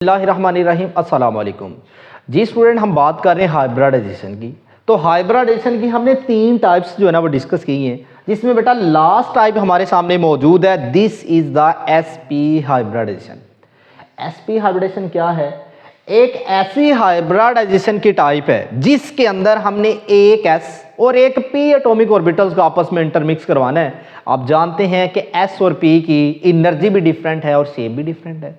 बिस्मिल्लाहिर्रहमानिर्रहीम अस्सलाम वालेकुम। जी स्टूडेंट, हम बात कर रहे हैं हाइब्रिडाइजेशन की। तो हाइब्रिडाइजेशन की हमने 3 टाइप्स जो है ना वो डिस्कस की हैं, जिसमें बेटा लास्ट टाइप हमारे सामने मौजूद है। This is the SP hybridisation. SP hybridisation क्या है? एक ऐसी हाइब्रिडाइजेशन की टाइप है जिसके अंदर हमने एक एस और एक पी एटॉमिक ऑर्बिटल्स को आपस में इंटरमिक्स करवाना है। आप जानते हैं कि एस और पी की एनर्जी भी डिफरेंट है और शेप भी डिफरेंट है।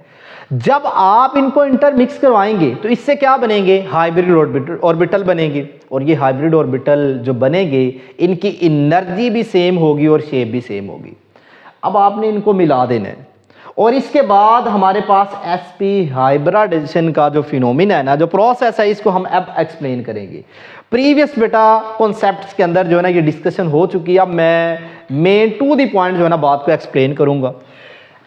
जब आप इनको इंटरमिक्स करवाएंगे तो इससे क्या बनेंगे? हाइब्रिड ऑर्बिटल बनेंगे। और ये हाइब्रिड ऑर्बिटल जो बनेंगे, इनकी एनर्जी भी सेम होगी और शेप भी सेम होगी। अब आपने इनको मिला देना है और इसके बाद हमारे पास एसपी हाइब्रिडाइजेशन का जो फिनोमिना है ना, जो प्रोसेस है, इसको हम अब एक्सप्लेन करेंगे। प्रीवियस बेटा कॉन्सेप्ट्स के अंदर जो है ना ये डिस्कशन हो चुकी है। अब मैं मेन टू द पॉइंट जो है ना बात को एक्सप्लेन करूंगा।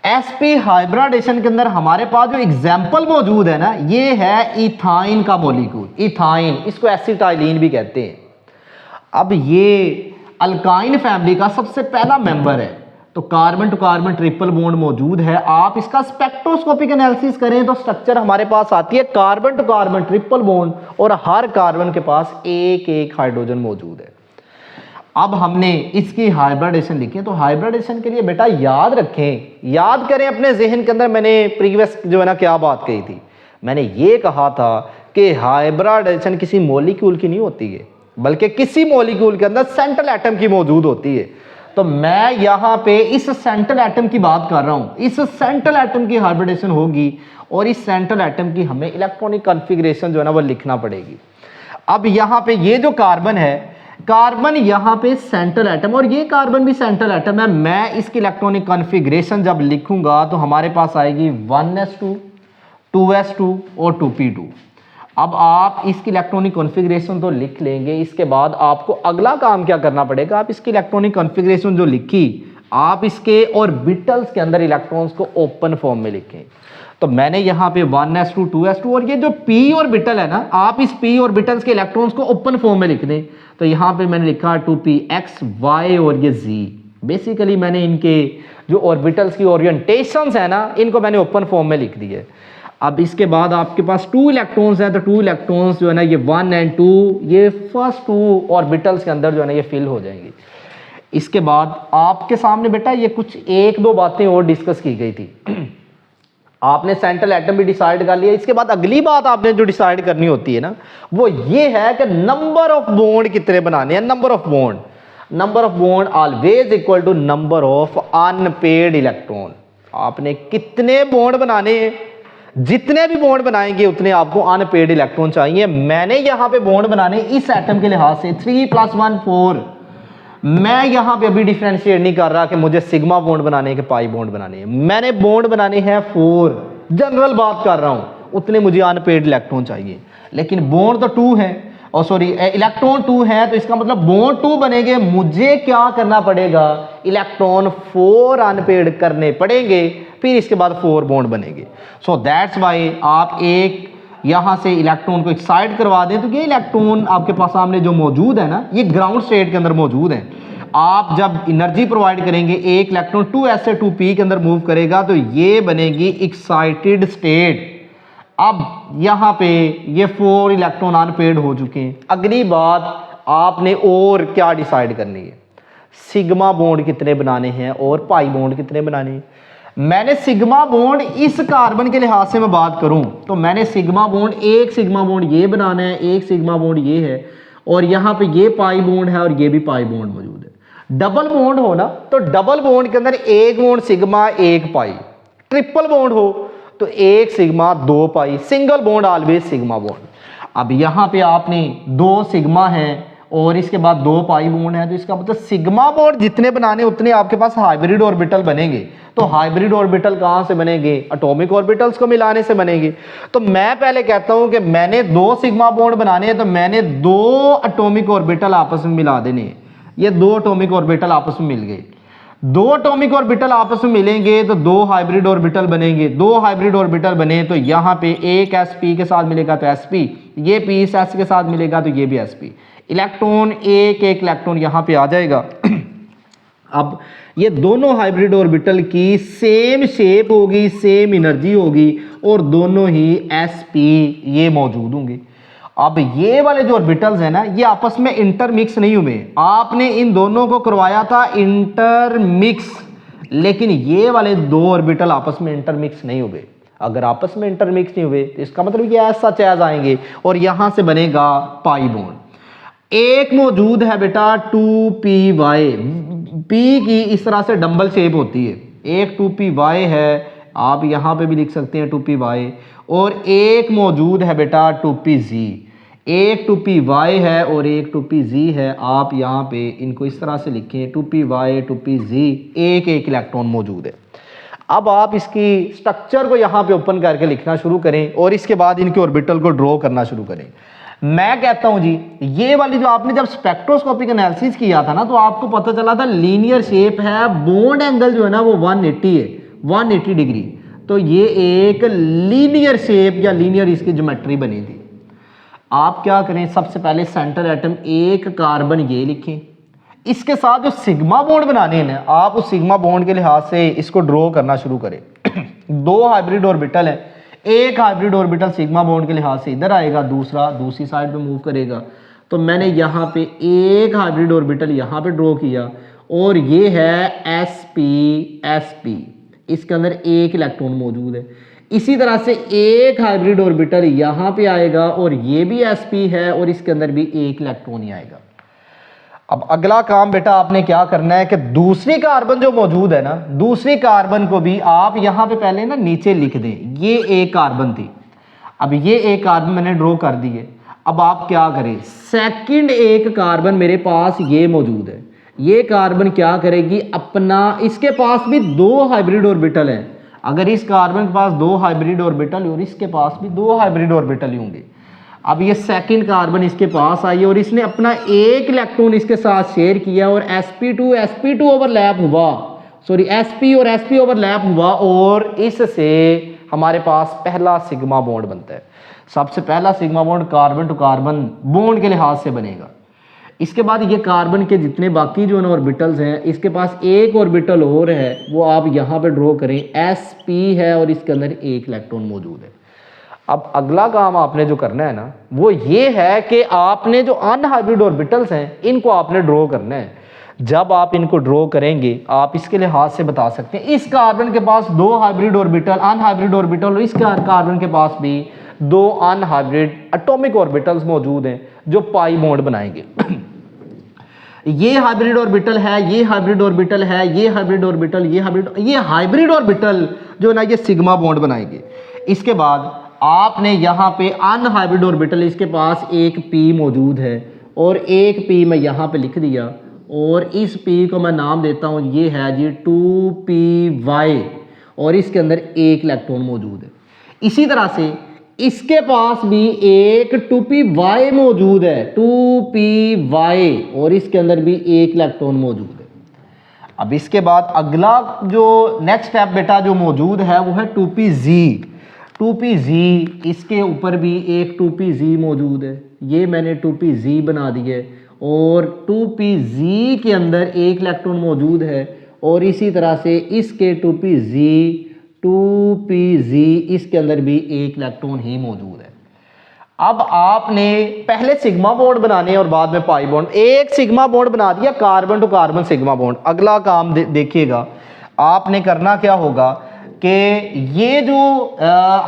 एसपी हाइब्रिडाइजेशन के अंदर हमारे पास जो एग्जाम्पल मौजूद है ना, ये है इथाइन का मॉलिक्यूल। इथाइन, इसको एसिटाइलिन भी कहते हैं। अब ये अल्काइन फैमिली का सबसे पहला मेंबर है। तो carbon to carbon triple bond मौजूद है। आप इसका स्पेक्ट्रोस्कोपिक एनालिसिस करें तो स्ट्रक्चर हमारे पास आती है carbon to carbon triple bond, और हर कार्बन के पास एक एक हाइड्रोजन मौजूद है। अब हमने इसकी हाइब्रिडाइजेशन लिखी है। तो हाइब्रिडाइजेशन के लिए बेटा याद रखें, याद करें अपने जहन के अंदर। मैंने प्रीवियस जो है ना क्या बात कही थी? मैंने ये कहा था कि हाइब्रिडाइजेशन किसी मॉलिक्यूल की नहीं होती है, बल्कि किसी मॉलिक्यूल के अंदर सेंट्रल एटम की मौजूद होती है। तो मैं यहाँ पे इस सेंट्रल एटम की बात कर रहा हूँ। इस सेंट्रल एटम की हाइब्रिडाइजेशन होगी और इस सेंट्रल एटम की हमें इलेक्ट्रॉनिक कॉन्फ़िगरेशन जो है ना वो लिखना पड़ेगी। अब यहाँ पे ये जो कार्बन है, कार्बन यहाँ पे सेंट्रल एटम और ये कार्बन भी सेंट्रल एटम है। मैं इसकी इलेक्ट्रॉनिक कॉन्फ़िगरेशन जब लिखूंगा तो हमारे पास आएगी 1s2, 2s2 और 2p2। अब आप इसकी इलेक्ट्रॉनिक कॉन्फ़िगरेशन तो लिख लेंगे, इसके बाद आपको अगला काम क्या करना पड़ेगा? आप इसकी इलेक्ट्रॉनिक कॉन्फ़िगरेशन जो लिखी, आप इसके ऑर्बिटल्स के अंदर इलेक्ट्रॉन्स को ओपन फॉर्म में लिखें। तो मैंने यहाँ पे 1s2, 2s2 और ये जो p ऑर्बिटल है ना, आप इस p ऑर्बिटल्स के इलेक्ट्रॉन्स को ओपन फॉर्म में लिख दें। तो यहाँ पे मैंने लिखा 2px, y और ये z। बेसिकली मैंने इनके जो ऑर्बिटल्स की ओरिएंटेशंस है ना, इनको मैंने ओपन फॉर्म में लिख दिए। अब इसके बाद आपके पास 2 इलेक्ट्रॉन्स हैं, तो 2 इलेक्ट्रॉन्स जो है ना ये 1 और 2, ये फर्स्ट 2 ऑर्बिटल्स के अंदर जो है ना ये फिल हो जाएंगी। इसके बाद आपके सामने बेटा ये कुछ 1-2 बातें और डिस्कस की गई थी। आपने सेंट्रल एटम भी डिसाइड कर लिया। इसके बाद अगली बात आपने जो डिसाइड करनी होती है ना, वो ये है कि नंबर ऑफ बॉन्ड कितने बनाने हैं। Number of bond always equal to number of unpaired electron. आपने कितने बॉन्ड बनाने हैं? जितने भी बॉन्ड बनाएंगे उतने आपको अनपेयर्ड इलेक्ट्रॉन चाहिए। मैंने यहां पे बॉन्ड बनाने इस एटम के लिहाज से 3 + 1 4। मैं यहां पे अभी डिफरेंशिएट नहीं कर रहा कि मुझे सिग्मा बॉन्ड बनाने हैं कि पाई बॉन्ड बनाने हैं। मैंने बॉन्ड बनाने हैं 4, जनरल बात कर रहा हूं, उतने मुझे अनपेयर्ड इलेक्ट्रॉन चाहिए। लेकिन बॉन्ड तो 2 है, और सॉरी इलेक्ट्रॉन 2 है, तो इसका मतलब बॉन्ड 2 बनेंगे। मुझे क्या करना पड़ेगा? इलेक्ट्रॉन 4 अनपेयर्ड करने पड़ेंगे, फिर इसके बाद 4 बॉन्ड बनेंगे। सो दैट्स वाई आप एक यहां से इलेक्ट्रॉन को एक्साइट करवा दें तो ये इलेक्ट्रॉन आपके पास सामने जो मौजूद है ना, ये ग्राउंड स्टेट के अंदर मौजूद है। आप जब एनर्जी प्रोवाइड करेंगे, एक इलेक्ट्रॉन 2s से 2p के अंदर मूव करेगा तो ये बनेगी एक्साइटेड स्टेट। अब यहां पे ये 4 इलेक्ट्रॉन अनपेयर्ड हो चुके हैं। अगली बात आपने और क्या डिसाइड करनी है? सिग्मा बॉन्ड कितने बनाने हैं और पाई बॉन्ड कितने बनाने हैं। मैंने सिग्मा बॉन्ड इस कार्बन के लिहाज से मैं बात करूं तो मैंने सिग्मा बॉन्ड, एक सिग्मा बॉन्ड ये बनाना है, एक सिग्मा बॉन्ड ये है, और यहां पे ये पाई बॉन्ड है और ये भी पाई बॉन्ड मौजूद है। डबल बॉन्ड हो ना, तो डबल बॉन्ड के अंदर एक बॉन्ड सिग्मा, एक पाई। ट्रिपल बॉन्ड हो तो एक sigma, 2 pi. Single bond always sigma bond. अब यहां पे आपने 2 सिग्मा है और इसके बाद 2 पाई बॉन्ड है, तो इसका मतलब सिग्मा बॉन्ड जितने बनाने उतने आपके पास हाइब्रिड ऑर्बिटल बनेंगे। तो हाइब्रिड ऑर्बिटल कहां से बनेंगे? एटॉमिक ऑर्बिटल्स को मिलाने से बनेंगे। तो मैं पहले कहता हूं कि मैंने 2 सिग्मा बॉन्ड बनाने हैं, तो मैंने 2 एटॉमिक ऑर्बिटल आपस में मिला देने हैं। ये 2 एटॉमिक ऑर्बिटल आपस में मिल गए। 2 एटॉमिक ऑर्बिटल आपस में मिलेंगे तो 2 हाइब्रिड ऑर्बिटल बनेंगे। 2 हाइब्रिड ऑर्बिटल बने तो यहाँ पे एक sp के साथ मिलेगा तो sp, ये p इस s के साथ मिलेगा तो ये भी sp। इलेक्ट्रॉन एक इलेक्ट्रॉन यहाँ पे आ जाएगा। अब ये दोनों हाइब्रिड ऑर्बिटल की सेम शेप होगी, सेम एनर्जी होगी और दोनों ही sp ये मौजूद होंगे। अब ये वाले जो ऑर्बिटल्स हैं ना, ये आपस में इंटरमिक्स नहीं हुए। आपने इन दोनों को करवाया था इंटरमिक्स, लेकिन ये वाले दो ऑर्बिटल आपस में इंटरमिक्स नहीं हुए। अगर आपस में इंटरमिक्स नहीं हुए तो इसका मतलब ये ऐसा चैज आएंगे और यहां से बनेगा पाई बॉन्ड। एक मौजूद है बेटा 2py, p की इस तरह से डंबल शेप होती है। एक 2py है, आप यहां पे भी लिख सकते हैं 2py, और एक मौजूद है बेटा 2pz। एक 2py है और एक 2pz है। आप यहाँ पे इनको इस तरह से लिखें 2py 2pz, एक इलेक्ट्रॉन मौजूद है। अब आप इसकी स्ट्रक्चर को यहाँ पे ओपन करके लिखना शुरू करें और इसके बाद इनके ऑर्बिटल को ड्रॉ करना शुरू करें। मैं कहता हूं जी, ये वाली जो आपने जब स्पेक्ट्रोस्कोपिक एनालिसिस किया था ना, तो आपको पता चला था लीनियर शेप है, बॉन्ड एंगल जो है ना वो 180 है, 180 डिग्री। तो ये एक लीनियर शेप या लीनियर इसकी ज्योमेट्री बनी थी। आप क्या करें, सबसे पहले सेंटर एटम एक कार्बन ये लिखें, इसके साथ जो सिग्मा बॉन्ड बनाने हैं ना, आप उस सिग्मा बॉन्ड के लिहाज से इसको ड्रॉ करना शुरू करें। दो हाइब्रिड ऑर्बिटल है, एक हाइब्रिड ऑर्बिटल सिग्मा बॉन्ड के लिहाज से इधर आएगा, दूसरा दूसरी साइड पे मूव करेगा। तो मैंने यहाँ पे एक हाइब्रिड ऑर्बिटल यहाँ पे ड्रॉ किया और ये है sp, इसके अंदर एक इलेक्ट्रॉन मौजूद है। इसी तरह से एक हाइब्रिड ऑर्बिटल यहाँ पे आएगा और ये भी sp है और इसके अंदर भी एक इलेक्ट्रॉन ही आएगा। अब अगला काम बेटा आपने क्या करना है कि दूसरी कार्बन जो मौजूद है ना, दूसरी कार्बन को भी आप यहां पे पहले ना नीचे लिख दें। ये एक कार्बन थी, अब ये एक कार्बन मैंने ड्रॉ कर दी है। अब आप क्या करें, सेकंड एक कार्बन मेरे पास ये मौजूद है, ये कार्बन क्या करेगी अपना, इसके पास भी दो हाइब्रिड ऑर्बिटल हैं। अगर इस कार्बन के पास दो हाइब्रिड ऑर्बिटल और इसके पास भी दो हाइब्रिड ऑर्बिटल ही होंगे। अब ये सेकंड कार्बन इसके पास आई और इसने अपना एक इलेक्ट्रॉन इसके साथ शेयर किया और sp2 ओवरलैप हुआ, सॉरी sp और sp ओवरलैप हुआ और इससे हमारे पास पहला सिग्मा बॉन्ड बनता है। सबसे पहला sigma bond carbon to carbon bond के लिहाज से बनेगा। इसके बाद ये कार्बन के जितने बाकी जो है ऑर्बिटल्स हैं, इसके पास एक ऑर्बिटल और है, वो आप यहाँ पे ड्रॉ करें, sp है और इसके अंदर एक इलेक्ट्रॉन मौजूद है। अब अगला काम आपने जो करना है ना, वो ये है कि आपने जो अनहाइब्रिड ऑर्बिटल्स हैं इनको आपने ड्रॉ करना है। जब आप इनको ड्रॉ करेंगे, आप इसके लिहाज से बता सकते हैं इस कार्बन के पास दो हाइब्रिड ऑर्बिटल, अनहाइब्रिड ऑर्बिटल, और इस कार्बन के पास भी दो अनहाइब्रिड एटॉमिक ऑर्बिटल्स मौजूद हैं जो पाई बॉन्ड बनाएंगे। ये हाइब्रिड ऑर्बिटल है, ये हाइब्रिड ऑर्बिटल है, ये हाइब्रिड ऑर्बिटल, ये हाइब्रिड ऑर्बिटल जो है ना ये सिग्मा बॉन्ड बनाएंगे। इसके बाद आपने यहाँ पे अनहाइब्रिड ऑर्बिटल, इसके पास एक p मौजूद है और एक p मैं यहाँ पे लिख दिया और इस p को मैं नाम देता हूँ, ये है जी 2py और इसके अंदर एक इलेक्ट्रॉन मौजूद है। इसी तरह से इसके पास भी एक 2py मौजूद है, 2py, और इसके अंदर भी एक इलेक्ट्रॉन मौजूद है। अब इसके बाद अगला जो नेक्स्ट स्टेप बेटा जो मौजूद है वो है 2pz। 2pz, इसके ऊपर भी एक 2pz मौजूद है, ये मैंने 2pz बना दिए और 2pz के अंदर एक इलेक्ट्रॉन मौजूद है और इसी तरह से इसके 2pz इसके अंदर भी एक इलेक्ट्रॉन ही मौजूद है। अब आपने पहले सिग्मा बॉन्ड बनाने और बाद में पाई बॉन्ड, एक सिग्मा बॉन्ड बना दिया, carbon to carbon sigma bond. अगला काम देखिएगा, आपने करना क्या होगा कि ये जो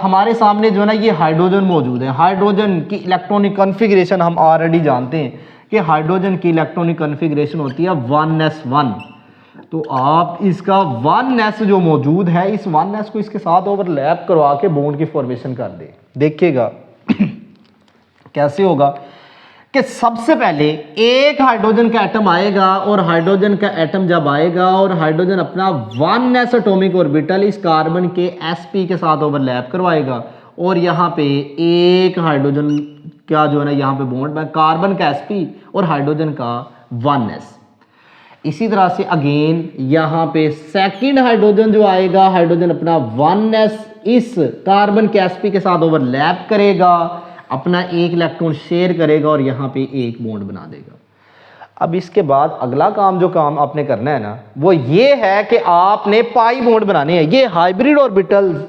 हमारे सामने जो है ना ये हाइड्रोजन मौजूद है, हाइड्रोजन की इलेक्ट्रॉनिक कॉन्फ़िगरेशन हम ऑलरेडी जानते हैं कि हाइड्रोजन की इलेक्ट्रॉनिक कॉन्फ़िगरेशन होती है 1s1। तो आप इसका 1s जो मौजूद है, इस 1s को इसके साथ ओवरलैप करवा के बॉन्ड की फॉर्मेशन कर दे। देखिएगा कैसे होगा कि सबसे पहले एक हाइड्रोजन का एटम आएगा और हाइड्रोजन का एटम जब आएगा और हाइड्रोजन अपना 1s एटॉमिक ऑर्बिटल इस कार्बन के sp के साथ ओवरलैप करवाएगा और यहाँ पे एक हाइड्रोजन क्या जो है ना यहाँ पे बॉन्ड में कार्बन का sp और हाइड्रोजन का 1s। इसी तरह से अगेन यहाँ पे सेकंड हाइड्रोजन जो आएगा, हाइड्रोजन अपना 1s इस कार्बन के sp के साथ ओवरलैप करेगा, अपना एक इलेक्ट्रॉन शेयर करेगा और यहाँ पे एक बॉन्ड बना देगा। अब इसके बाद अगला काम आपने करना है ना, वो ये है कि आपने पाई बॉन्ड बनाने हैं। ये हाइब्रिड ऑर्बिटल्स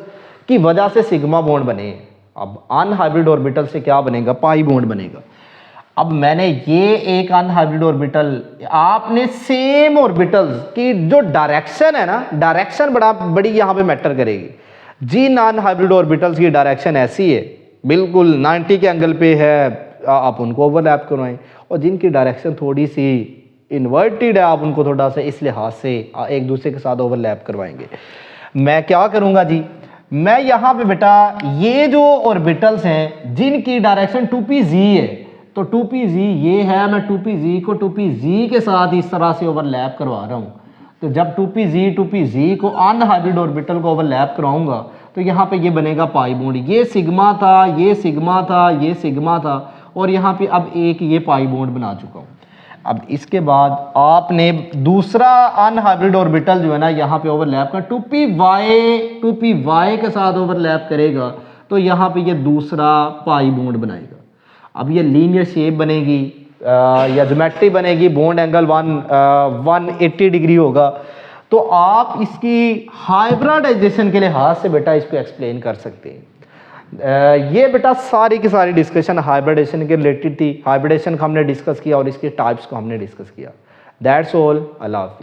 की वजह से सिग्मा बॉन्ड बने हैं। अब अनहाइब्रिड ऑर्बिटल से क्या बनेगा? पाई बॉन्ड बनेगा। अब मैंने ये एक अनहाइब्रिड ऑर्बिटल, आपने सेम ऑर्बिटल्स की जो डायरेक्शन है ना, डायरेक्शन बड़ी यहाँ पे मैटर करेगी। जिन अनहाइब्रिड ऑर्बिटल्स की डायरेक्शन ऐसी है, बिल्कुल 90 के एंगल पे है, आप उनको ओवरलैप करवाएं, और जिनकी डायरेक्शन थोड़ी सी इन्वर्टेड है, आप उनको थोड़ा सा इस लिहाज से एक दूसरे के साथ ओवरलैप करवाएंगे। मैं क्या करूँगा जी, मैं यहाँ पे बेटा ये जो ऑर्बिटल्स हैं जिनकी डायरेक्शन 2pz है, तो 2pz ये है, मैं 2pz को 2pz के साथ इस तरह से ओवरलैप करवा रहा हूँ। तो जब 2pz को अनहाइब्रिड ऑर्बिटल को ओवरलैप कराऊंगा तो यहाँ पे ये बनेगा पाई बॉन्ड। ये सिग्मा था, ये सिग्मा था, ये सिग्मा था, और यहाँ पे अब एक ये पाई बॉन्ड बना चुका हूँ। अब इसके बाद आपने दूसरा अनहाइब्रिड ऑर्बिटल जो है ना यहाँ पे ओवरलैप कर 2py के साथ ओवरलैप करेगा, तो यहाँ पे ये दूसरा पाई बॉन्ड बनाएगा। अब ये लीनियर शेप बनेगी या ज्योमेट्री बनेगी, बॉन्ड एंगल 180 डिग्री होगा। तो आप इसकी हाइब्रिडाइजेशन के लिहाज से बेटा इसको एक्सप्लेन कर सकते हैं। ये बेटा सारी की सारी डिस्कशन हाइब्रिडेशन के रिलेटेड थी। हाइब्रिडेशन को हमने डिस्कस किया और इसके टाइप्स को हमने डिस्कस किया। That's all. अल्लाह हाफिज़।